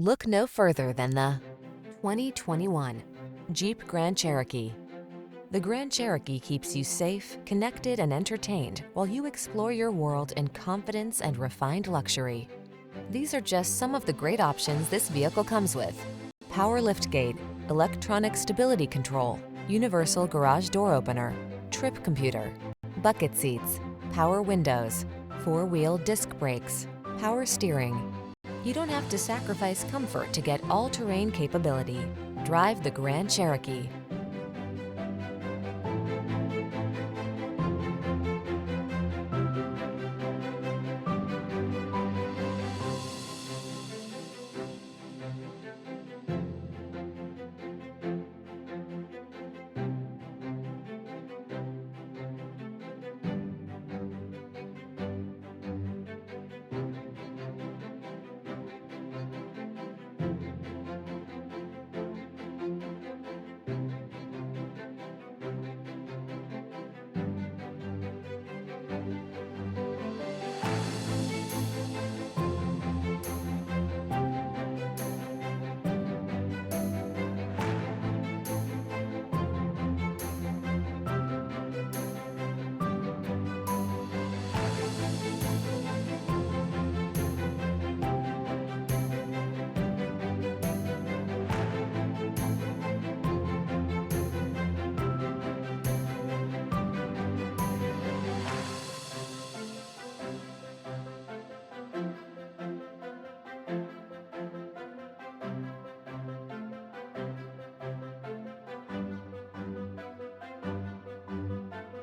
Look no further than the 2021 Jeep Grand Cherokee. The Grand Cherokee keeps you safe, connected, and entertained while you explore your world in confidence and refined luxury. These are just some of the great options this vehicle comes with: power liftgate, electronic stability control, universal garage door opener, trip computer, bucket seats, power windows, four-wheel disc brakes, power steering. You don't have to sacrifice comfort to get all-terrain capability. Drive the Grand Cherokee.